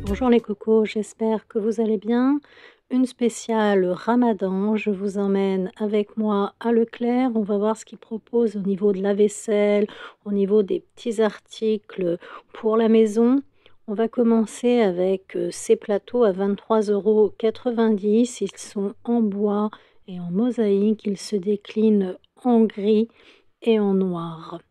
Bonjour les cocos, j'espère que vous allez bien. Une spéciale Ramadan, je vous emmène avec moi à Leclerc. On va voir ce qu'ils proposent au niveau de la vaisselle, au niveau des petits articles pour la maison. On va commencer avec ces plateaux à 23,90 €. Ils sont en bois et en mosaïque. Ils se déclinent en gris et en noir.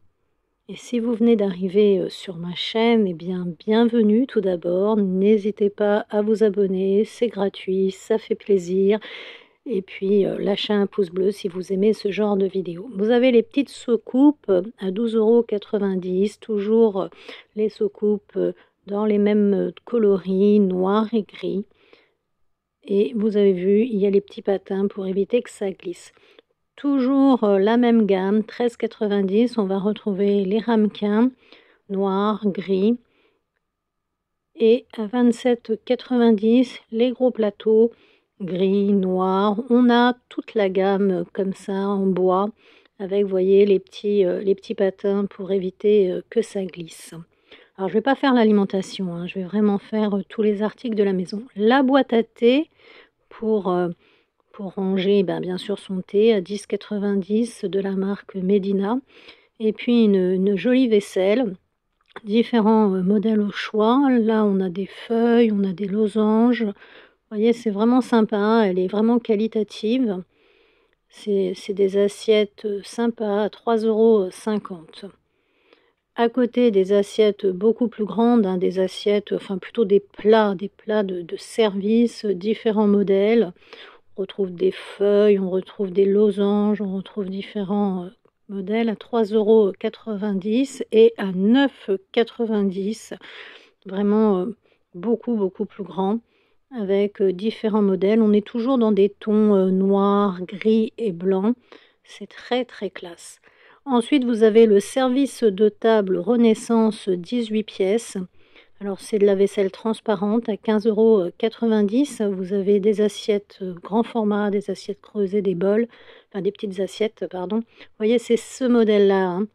Et si vous venez d'arriver sur ma chaîne, eh bien, bienvenue tout d'abord. N'hésitez pas à vous abonner, c'est gratuit, ça fait plaisir. Et puis, lâchez un pouce bleu si vous aimez ce genre de vidéo. Vous avez les petites soucoupes à 12,90 €, toujours les soucoupes dans les mêmes coloris, noir et gris. Et vous avez vu, il y a les petits patins pour éviter que ça glisse. Toujours la même gamme, 13,90 €, on va retrouver les ramequins, noir, gris. Et à 27,90 € les gros plateaux, gris, noir. On a toute la gamme comme ça en bois, avec, vous voyez, les petits patins pour éviter que ça glisse. Alors, je ne vais pas faire l'alimentation, hein, je vais vraiment faire tous les articles de la maison. La boîte à thé pour ranger bien sûr son thé à 10,90 € de la marque Medina. Et puis une jolie vaisselle, différents modèles au choix. Là, on a des feuilles, on a des losanges. Vous voyez, c'est vraiment sympa, elle est vraiment qualitative. C'est des assiettes sympas à 3,50 €. À côté, des assiettes beaucoup plus grandes, hein, des assiettes, enfin plutôt des plats de service, différents modèles. On retrouve des feuilles, on retrouve des losanges, on retrouve différents modèles à 3,90 € et à 9,90 €. Vraiment beaucoup plus grand, avec différents modèles. On est toujours dans des tons noirs, gris et blancs. C'est très classe. Ensuite, vous avez le service de table Renaissance 18 pièces. Alors, c'est de la vaisselle transparente à 15,90 €. Vous avez des assiettes grand format, des assiettes creusées, des bols, enfin des petites assiettes, pardon. Vous voyez, c'est ce modèle-là, hein.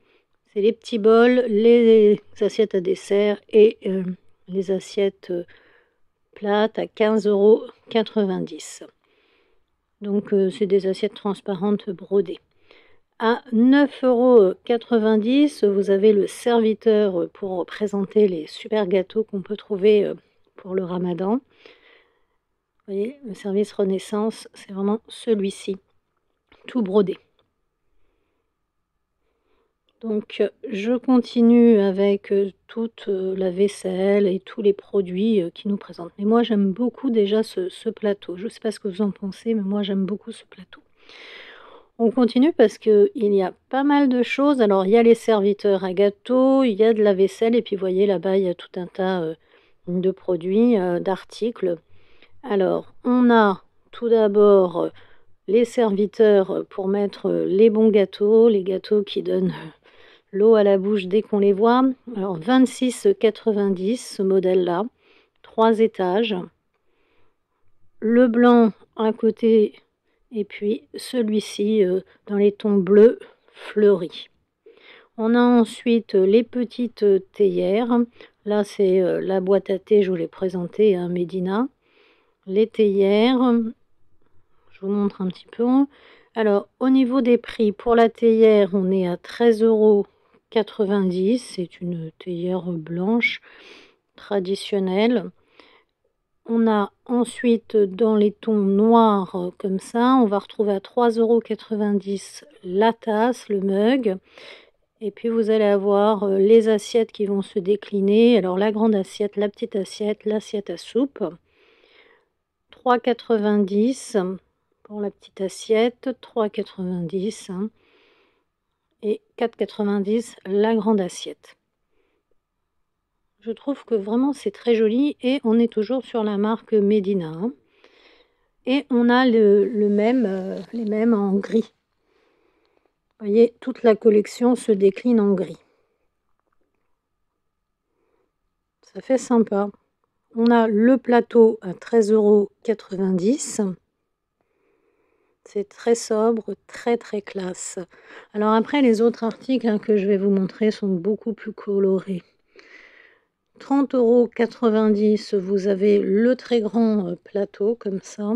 C'est les petits bols, les assiettes à dessert et les assiettes plates à 15,90 €. Donc, c'est des assiettes transparentes brodées. À 9,90 €, vous avez le serviteur pour présenter les super gâteaux qu'on peut trouver pour le Ramadan. Vous voyez, le service Renaissance, c'est vraiment celui-ci, tout brodé. Donc, je continue avec toute la vaisselle et tous les produits qui nous présentent. Mais moi, j'aime beaucoup déjà ce plateau. Je ne sais pas ce que vous en pensez, mais moi, j'aime beaucoup ce plateau. On continue parce qu'il y a pas mal de choses. Alors, il y a les serviteurs à gâteaux, il y a de la vaisselle, et puis, vous voyez, là-bas, il y a tout un tas de produits, d'articles. Alors, on a tout d'abord les serviteurs pour mettre les bons gâteaux, les gâteaux qui donnent l'eau à la bouche dès qu'on les voit. Alors, 26,90 € ce modèle-là, 3 étages. Le blanc à côté, et puis celui-ci dans les tons bleus fleuris. On a ensuite les petites théières. Là, c'est la boîte à thé, je vous l'ai présentée, hein, Medina. Les théières, je vous montre un petit peu. Alors, au niveau des prix, pour la théière, on est à 13,90 €. C'est une théière blanche traditionnelle. On a ensuite dans les tons noirs comme ça, on va retrouver à 3,90 € la tasse, le mug. Et puis vous allez avoir les assiettes qui vont se décliner. Alors la grande assiette, la petite assiette, l'assiette à soupe. 3,90 € pour la petite assiette, 3,90 € hein, et 4,90 € la grande assiette. Je trouve que vraiment c'est très joli et on est toujours sur la marque Medina, hein. Et on a les mêmes en gris. Vous voyez, toute la collection se décline en gris. Ça fait sympa. On a le plateau à 13,90 €. C'est très sobre, très classe. Alors après, les autres articles que je vais vous montrer sont beaucoup plus colorés. 30,90 €, vous avez le très grand plateau comme ça.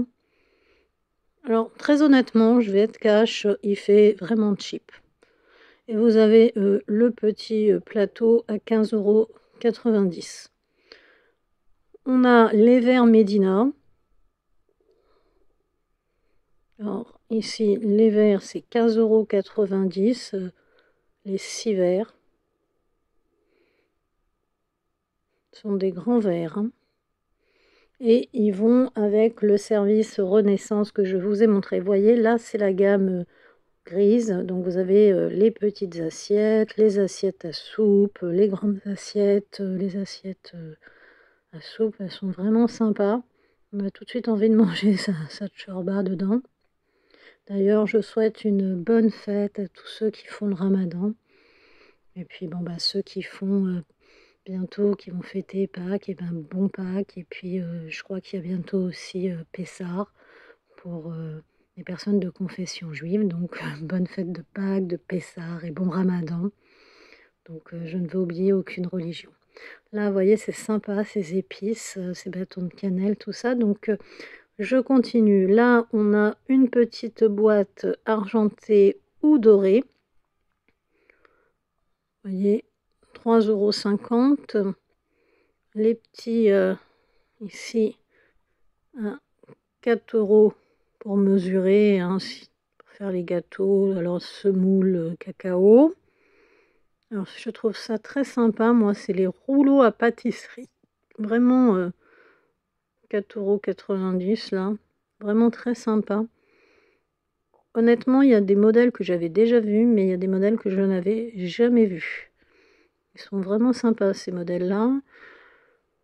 Alors très honnêtement, je vais être cash, il fait vraiment cheap. Et vous avez le petit plateau à 15,90 €. On a les verres Médina. Alors ici, les verres, c'est 15,90 €, les 6 verres. Ce sont des grands verres, hein. Et ils vont avec le service Renaissance que je vous ai montré. Vous voyez, là, c'est la gamme grise. Donc, vous avez les petites assiettes, les assiettes à soupe, les grandes assiettes, les assiettes à soupe. Elles sont vraiment sympas. On a tout de suite envie de manger sa tchorba dedans. D'ailleurs, je souhaite une bonne fête à tous ceux qui font le ramadan. Et puis, bon, bah, ceux qui font bientôt, qui vont fêter Pâques, et ben bon Pâques. Et puis, je crois qu'il y a bientôt aussi Pessah pour les personnes de confession juive. Donc, bonne fête de Pâques, de Pessah et bon ramadan. Donc, je ne veux oublier aucune religion. Là, vous voyez, c'est sympa, ces épices, ces bâtons de cannelle, tout ça. Donc, je continue. Là, on a une petite boîte argentée ou dorée. Vous voyez, 3,50 €. Les petits, ici, à 4 € pour mesurer, hein, pour faire les gâteaux. Alors, semoule cacao. Alors, je trouve ça très sympa. Moi, c'est les rouleaux à pâtisserie. Vraiment 4,90 € là. Vraiment très sympa. Honnêtement, il y a des modèles que j'avais déjà vus, mais il y a des modèles que je n'avais jamais vus. Ils sont vraiment sympas, ces modèles-là.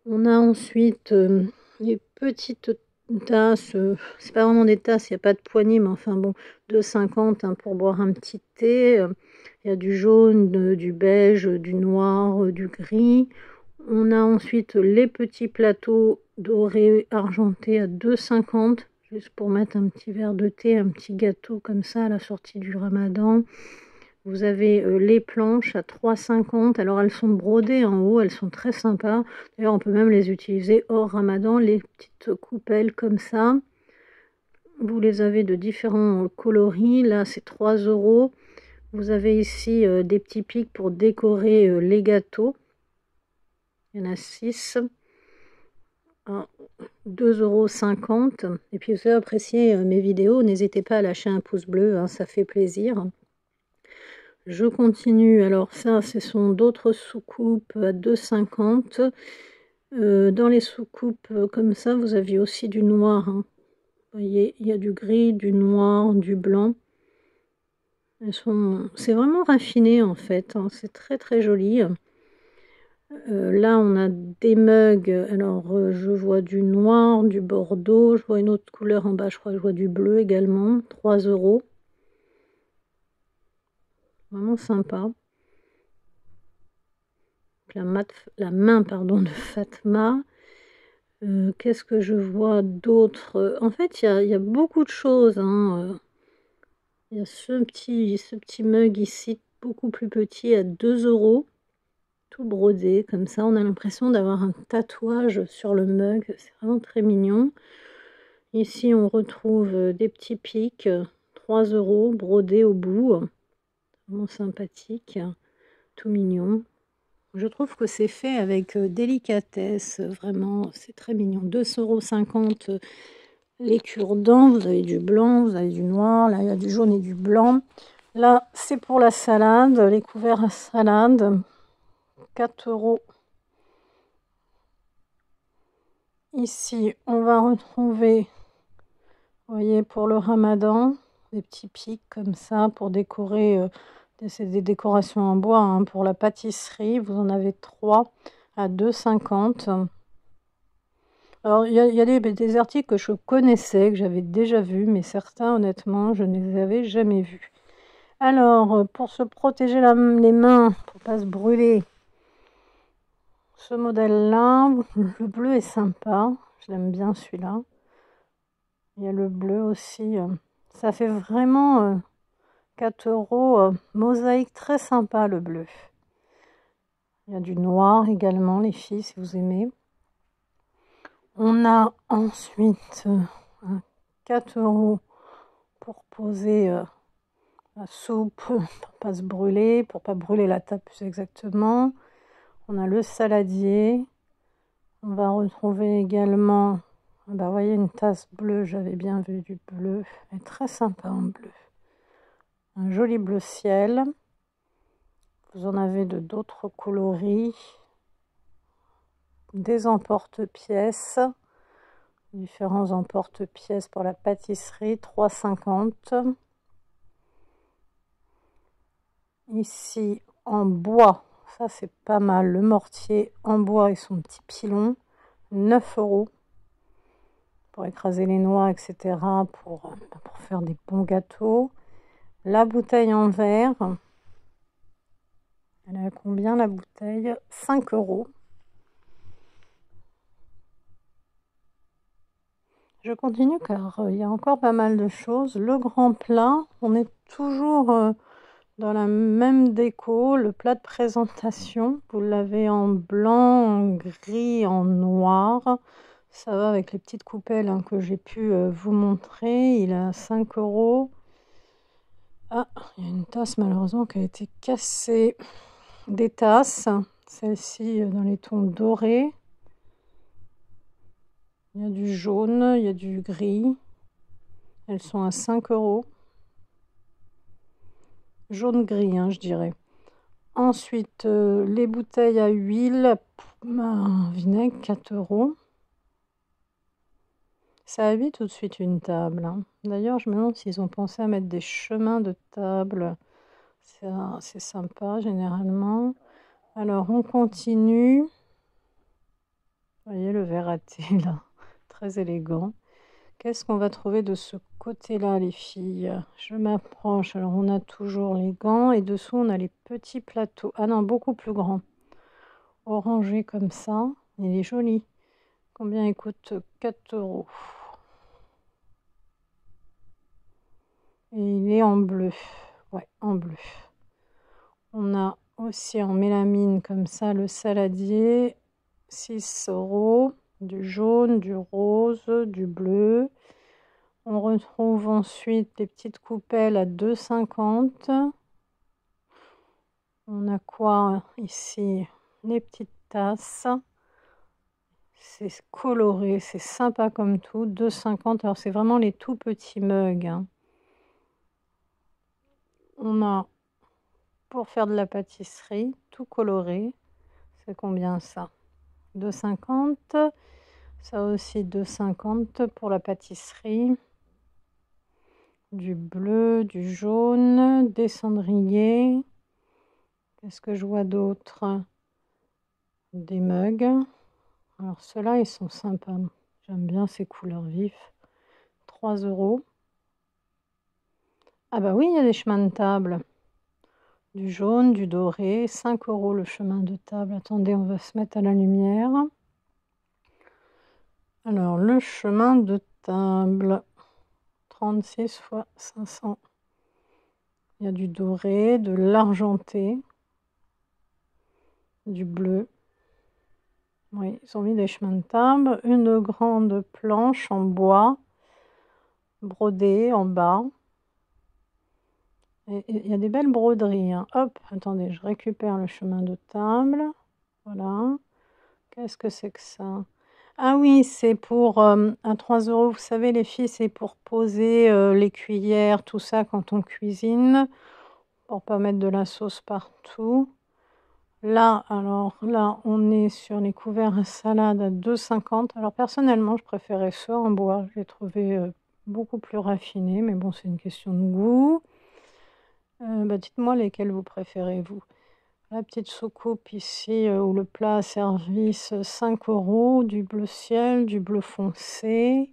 On a ensuite les petites tasses. C'est pas vraiment des tasses, il n'y a pas de poignée, mais enfin bon, 2,50 € hein, pour boire un petit thé. Il y a du jaune, du beige, du noir, du gris. On a ensuite les petits plateaux dorés argentés à 2,50 €, juste pour mettre un petit verre de thé, un petit gâteau comme ça à la sortie du ramadan. Vous avez les planches à 3,50 €. Alors elles sont brodées en haut, elles sont très sympas. D'ailleurs, on peut même les utiliser hors ramadan, les petites coupelles comme ça. Vous les avez de différents coloris. Là, c'est 3 €. Vous avez ici des petits pics pour décorer les gâteaux. Il y en a 6. 2,50 €. Et puis, si vous avez apprécié mes vidéos, n'hésitez pas à lâcher un pouce bleu, hein, ça fait plaisir. Je continue. Alors ça, ce sont d'autres soucoupes à 2,50 €. Dans les soucoupes comme ça, vous aviez aussi du noir, hein. Vous voyez, il y a du gris, du noir, du blanc. C'est vraiment raffiné en fait, hein. C'est très très joli. Là, on a des mugs. Alors, je vois du noir, du bordeaux. Je vois une autre couleur en bas. Je crois que je vois du bleu également. 3 €. Vraiment sympa. La main pardon, de Fatma. Qu'est-ce que je vois d'autre? En fait, il y a beaucoup de choses, hein. Il y a ce petit mug ici, beaucoup plus petit, à 2 €. Tout brodé comme ça. On a l'impression d'avoir un tatouage sur le mug. C'est vraiment très mignon. Ici, on retrouve des petits pics, 3 € brodés au bout. Vraiment sympathique, tout mignon. Je trouve que c'est fait avec délicatesse, vraiment, c'est très mignon. 2,50 € les cure-dents. Vous avez du blanc, vous avez du noir. Là, il y a du jaune et du blanc. Là, c'est pour la salade, les couverts à salade. 4 €. Ici, on va retrouver, vous voyez, pour le ramadan, des petits pics comme ça pour décorer. C'est des décorations en bois, hein, pour la pâtisserie. Vous en avez 3 à 2,50 €. Alors, il y a des articles que je connaissais, que j'avais déjà vus, mais certains, honnêtement, je ne les avais jamais vus. Alors, pour se protéger les mains, pour ne pas se brûler, ce modèle-là, le bleu est sympa. Je l'aime bien, celui-là. Il y a le bleu aussi. Ça fait vraiment 4 €. Mosaïque très sympa, le bleu. Il y a du noir également, les filles, si vous aimez. On a ensuite 4 € pour poser la soupe, pour pas se brûler, pour pas brûler la table plus exactement. On a le saladier. On va retrouver également, vous voyez, une tasse bleue, j'avais bien vu du bleu. Elle est très sympa en bleu. Un joli bleu ciel. Vous en avez de d'autres coloris. Des emporte-pièces. Différents emporte-pièces pour la pâtisserie, 3,50 €. Ici, en bois, ça c'est pas mal. Le mortier en bois et son petit pilon, 9 € pour écraser les noix, etc. Pour faire des bons gâteaux. La bouteille en verre, elle est à combien la bouteille? 5 €. Je continue car il y a encore pas mal de choses. Le grand plat, on est toujours dans la même déco. Le plat de présentation, vous l'avez en blanc, en gris, en noir. Ça va avec les petites coupelles que j'ai pu vous montrer. Il est à 5 €. Ah, il y a une tasse malheureusement qui a été cassée. Des tasses, celle-ci dans les tons dorés. Il y a du jaune, il y a du gris. Elles sont à 5 €. Jaune-gris, je dirais. Ensuite, les bouteilles à huile, vinaigre, 4 €. Ça habille tout de suite une table. D'ailleurs, je me demande s'ils ont pensé à mettre des chemins de table. C'est sympa, généralement. Alors, on continue. Vous voyez le verre à thé, là. Très élégant. Qu'est-ce qu'on va trouver de ce côté-là, les filles? Je m'approche. Alors, on a toujours les gants. Et dessous, on a les petits plateaux. Ah non, beaucoup plus grands. Orangé comme ça. Il est joli. Combien il coûte? 4 €. Et il est en bleu. Ouais, en bleu. On a aussi en mélamine comme ça le saladier. 6 €. Du jaune, du rose, du bleu. On retrouve ensuite les petites coupelles à 2,50 €. On a quoi ici? Les petites tasses. C'est coloré, c'est sympa comme tout. 2,50 €. Alors, c'est vraiment les tout petits mugs. On a, pour faire de la pâtisserie, tout coloré. C'est combien ça? 2,50 €. Ça aussi, 2,50 € pour la pâtisserie. Du bleu, du jaune, des cendriers. Qu'est-ce que je vois d'autre? Des mugs. Alors ceux-là, ils sont sympas. J'aime bien ces couleurs vives. 3 €. Ah bah oui, il y a des chemins de table. Du jaune, du doré. 5 € le chemin de table. Attendez, on va se mettre à la lumière. Alors, le chemin de table. 36 x 500. Il y a du doré, de l'argenté, du bleu. Oui, ils ont mis des chemins de table. Une grande planche en bois, brodée en bas. Et il y a des belles broderies. Hop, attendez, je récupère le chemin de table. Voilà. Qu'est-ce que c'est que ça? Ah oui, c'est pour à 3 €. Vous savez, les filles, c'est pour poser les cuillères, tout ça quand on cuisine, pour pas mettre de la sauce partout. Là, alors là, on est sur les couverts à salade à 2,50 €. Alors personnellement, je préférais ceux en bois. Je les trouvais beaucoup plus raffinés, mais bon, c'est une question de goût. Dites-moi lesquels vous préférez, vous. La petite soucoupe ici, ou le plat à service, 5 €. Du bleu ciel, du bleu foncé.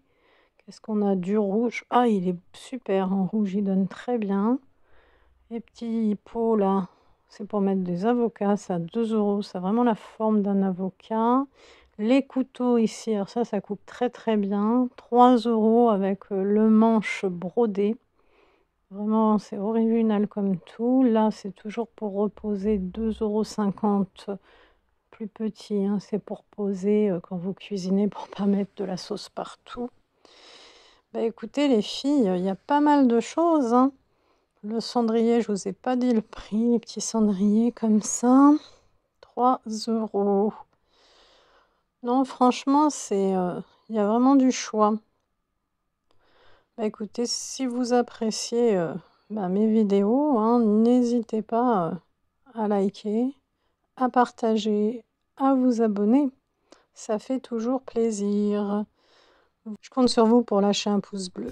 Qu'est-ce qu'on a? Du rouge. Ah, il est super en rouge, il donne très bien. Les petits pots là, c'est pour mettre des avocats, ça à 2 €. Ça a vraiment la forme d'un avocat. Les couteaux ici, alors ça coupe très très bien. 3 € avec le manche brodé. Vraiment, c'est original comme tout. Là, c'est toujours pour reposer 2,50 € plus petit, hein. C'est pour poser quand vous cuisinez pour pas mettre de la sauce partout. Bah écoutez les filles, il y a pas mal de choses, hein. Le cendrier, je vous ai pas dit le prix, les petits cendriers comme ça, 3 €. Non, franchement, il y a vraiment du choix. Bah écoutez, si vous appréciez mes vidéos, hein, n'hésitez pas à liker, à partager, à vous abonner. Ça fait toujours plaisir. Je compte sur vous pour lâcher un pouce bleu.